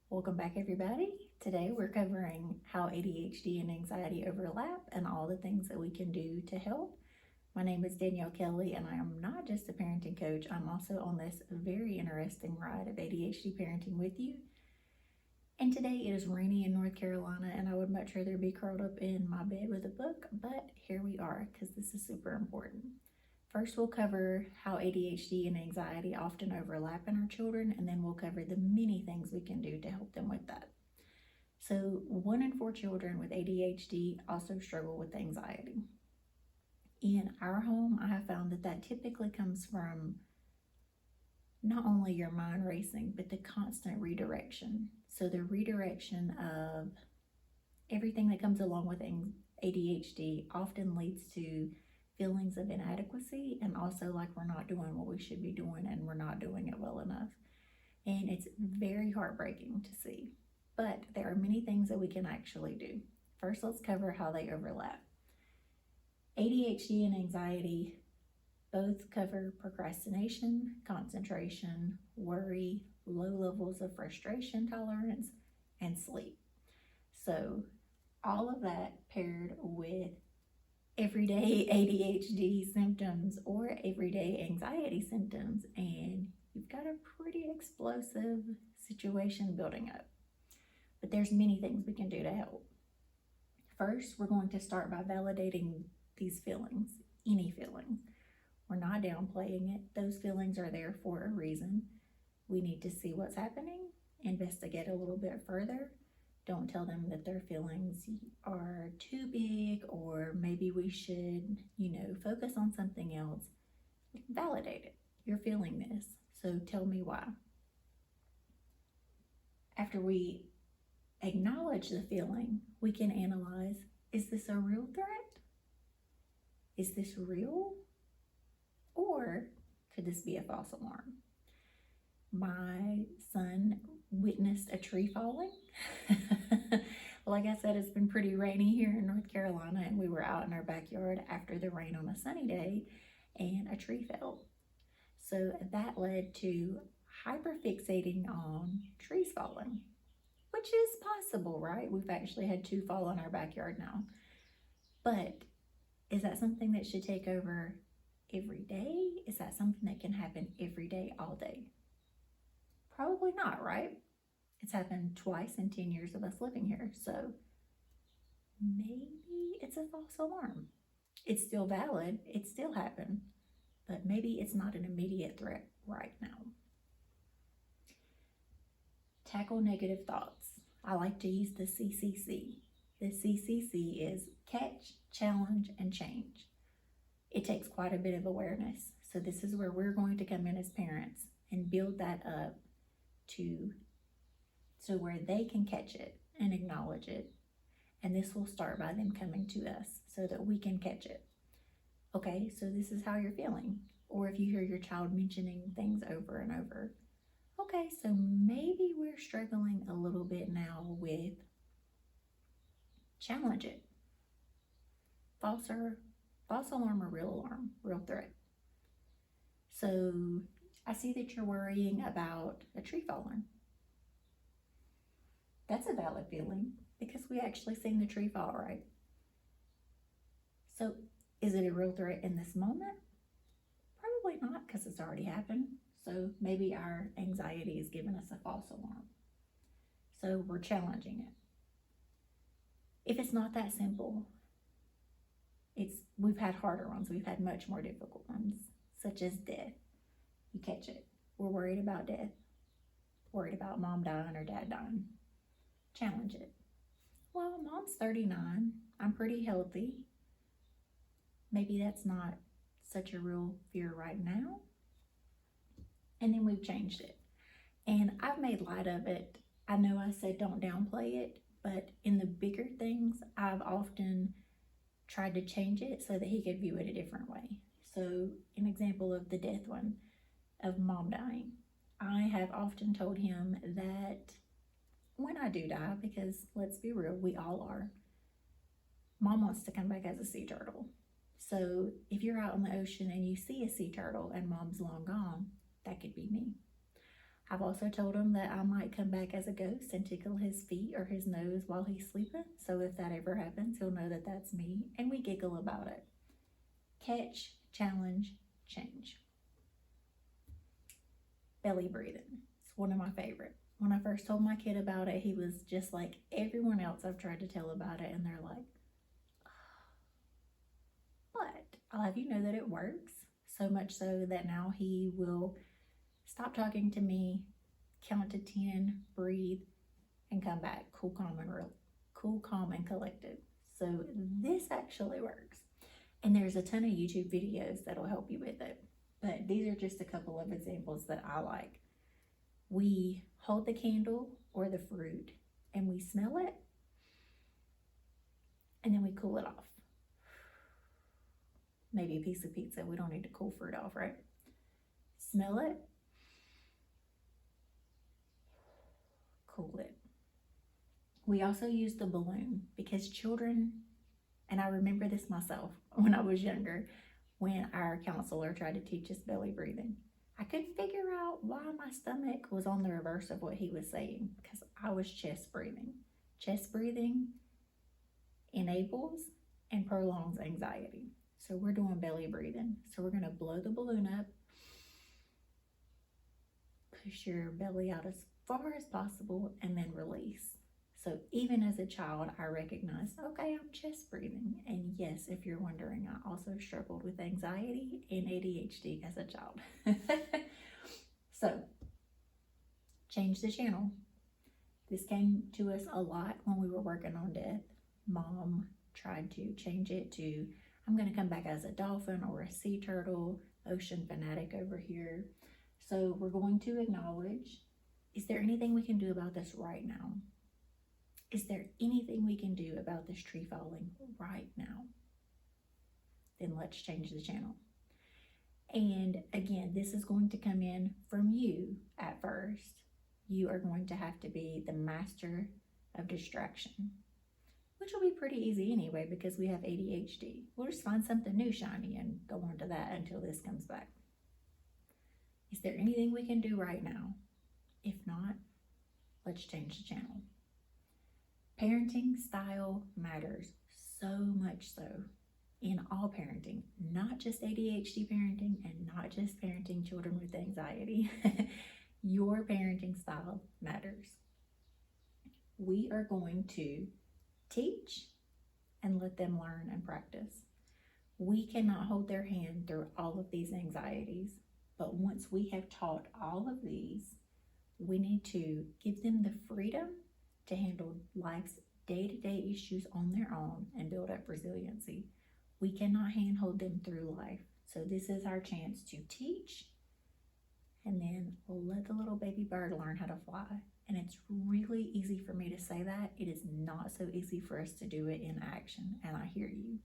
Welcome back, everybody. Today we're covering how ADHD and anxiety overlap and all the things that we can do to help. My name is Danielle Kelly, and I am not just a parenting coach, I'm also on this very interesting ride of ADHD parenting with you. And today it is rainy in North Carolina, and I would much rather be curled up in my bed with a book, but here we are because this is super important. First, we'll cover how ADHD and anxiety often overlap in our children, and then we'll cover the many things we can do to help them with that. So, 1 in 4 children with ADHD also struggle with anxiety. In our home, I have found that typically comes from not only your mind racing, but the constant redirection. So, the redirection of everything that comes along with ADHD often leads to feelings of inadequacy and also like we're not doing what we should be doing and we're not doing it well enough. And it's very heartbreaking to see. But there are many things that we can actually do. First, let's cover how they overlap. ADHD and anxiety both cover procrastination, concentration, worry, low levels of frustration tolerance, and sleep. So, all of that paired with everyday ADHD symptoms or everyday anxiety symptoms, and you've got a pretty explosive situation building up. But there's many things we can do to help. First, we're going to start by validating these feelings, any feelings. We're not downplaying it. Those feelings are there for a reason. We need to see what's happening, investigate a little bit further. Don't tell them that their feelings are too big or maybe we should, focus on something else. Validate it. You're feeling this, so tell me why. After we acknowledge the feeling, we can analyze, is this a real threat? Is this real? Or could this be a false alarm? My son witnessed a tree falling. Like I said, it's been pretty rainy here in North Carolina, and we were out in our backyard after the rain on a sunny day, and a tree fell. So that led to hyperfixating on trees falling, which is possible, right? We've actually had 2 fall in our backyard now. But is that something that should take over every day? Is that something that can happen every day, all day? Probably not, right? It's happened twice in 10 years of us living here, so maybe it's a false alarm. It's still valid, it still happened, but maybe it's not an immediate threat right now. Tackle negative thoughts. I like to use the CCC. The CCC is catch, challenge, and change. It takes quite a bit of awareness, so this is where we're going to come in as parents and build that up so where they can catch it and acknowledge it. And this will start by them coming to us so that we can catch it. Okay, so this is how you're feeling. Or if you hear your child mentioning things over and over. Okay, so maybe we're struggling a little bit now with challenge it. False alarm or real alarm, real threat. So I see that you're worrying about a tree falling. That's a valid feeling because we actually seen the tree fall, right? So is it a real threat in this moment? Probably not, because it's already happened. So maybe our anxiety is giving us a false alarm. So we're challenging it. If it's not that simple, we've had harder ones. We've had much more difficult ones, such as death. You catch it. We're worried about death. Worried about mom dying or dad dying. Challenge it. Well, mom's 39. I'm pretty healthy. Maybe that's not such a real fear right now. And then we've changed it. And I've made light of it. I know I said don't downplay it, but in the bigger things, I've often tried to change it so that he could view it a different way. So, an example of the death one, of mom dying, I have often told him that when I do die, because let's be real, we all are, mom wants to come back as a sea turtle. So if you're out in the ocean and you see a sea turtle and mom's long gone, that could be me. I've also told him that I might come back as a ghost and tickle his feet or his nose while he's sleeping. So if that ever happens, he'll know that that's me, and we giggle about it. Catch, challenge, change. Belly breathing. It's one of my favorite. When I first told my kid about it, he was just like everyone else I've tried to tell about it, and they're like, but I'll have you know that it works. So much so that now he will stop talking to me, count to 10, breathe, and come back cool, calm, and collected. So this actually works. And there's a ton of YouTube videos that'll help you with it. But these are just a couple of examples that I like. We hold the candle or the fruit and we smell it, and then we cool it off. Maybe a piece of pizza. We don't need to cool fruit off, right? Smell it, cool it. We also use the balloon because children, and I remember this myself when I was younger, when our counselor tried to teach us belly breathing. I couldn't figure out why my stomach was on the reverse of what he was saying because I was chest breathing. Chest breathing enables and prolongs anxiety. So we're doing belly breathing. So we're gonna blow the balloon up, push your belly out as far as possible, and then release. So even as a child, I recognize, okay, I'm chest breathing. And yes, if you're wondering, I also struggled with anxiety and ADHD as a child. So change the channel. This came to us a lot when we were working on death. Mom tried to change it to, I'm gonna come back as a dolphin or a sea turtle, ocean fanatic over here. So we're going to acknowledge, is there anything we can do about this right now? Is there anything we can do about this tree falling right now? Then let's change the channel. And again, this is going to come in from you at first. You are going to have to be the master of distraction, which will be pretty easy anyway because we have ADHD. We'll just find something new shiny and go on to that until this comes back. Is there anything we can do right now? If not, let's change the channel. Parenting style matters so much so in all parenting, not just ADHD parenting and not just parenting children with anxiety. Your parenting style matters. We are going to teach and let them learn and practice. We cannot hold their hand through all of these anxieties, but once we have taught all of these, we need to give them the freedom to handle life's day-to-day issues on their own and build up resiliency. We cannot handhold them through life. So this is our chance to teach, and then we'll let the little baby bird learn how to fly. And it's really easy for me to say that. It is not so easy for us to do it in action, and I hear you.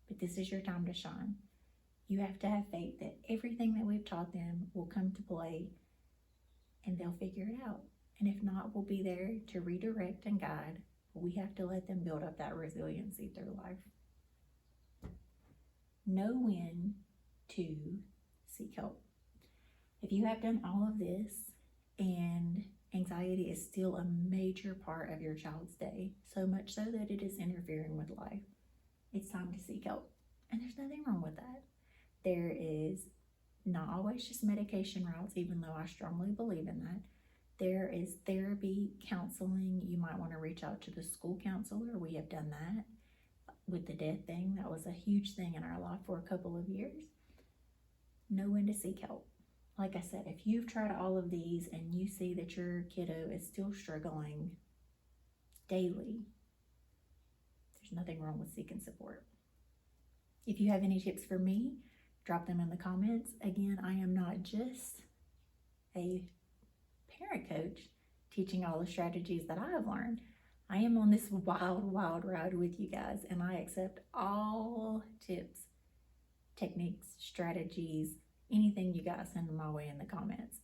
But this is your time to shine. You have to have faith that everything that we've taught them will come to play and they'll figure it out. And if not, we'll be there to redirect and guide. But we have to let them build up that resiliency through life. Know when to seek help. If you have done all of this and anxiety is still a major part of your child's day, so much so that it is interfering with life, it's time to seek help. And there's nothing wrong with that. There is not always just medication routes, even though I strongly believe in that. There is therapy, counseling. You might want to reach out to the school counselor. We have done that with the death thing. That was a huge thing in our life for a couple of years. Know when to seek help. Like I said, if you've tried all of these and you see that your kiddo is still struggling daily, there's nothing wrong with seeking support. If you have any tips for me, drop them in the comments. Again, I am not just a parent coach teaching all the strategies that I have learned. I am on this wild ride with you guys, and I accept all tips, techniques, strategies, anything you guys send my way in the comments.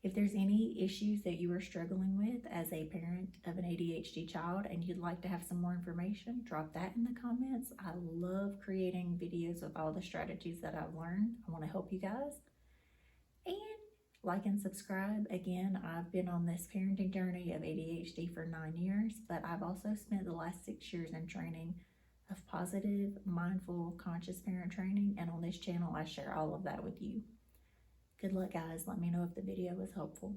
If there's any issues that you are struggling with as a parent of an ADHD child and you'd like to have some more information, drop that in the comments. I love creating videos with all the strategies that I've learned. I want to help you guys. And like and subscribe. Again, I've been on this parenting journey of ADHD for 9 years, but I've also spent the last 6 years in training of positive, mindful, conscious parent training, and on this channel I share all of that with you. Good luck, guys. Let me know if the video was helpful.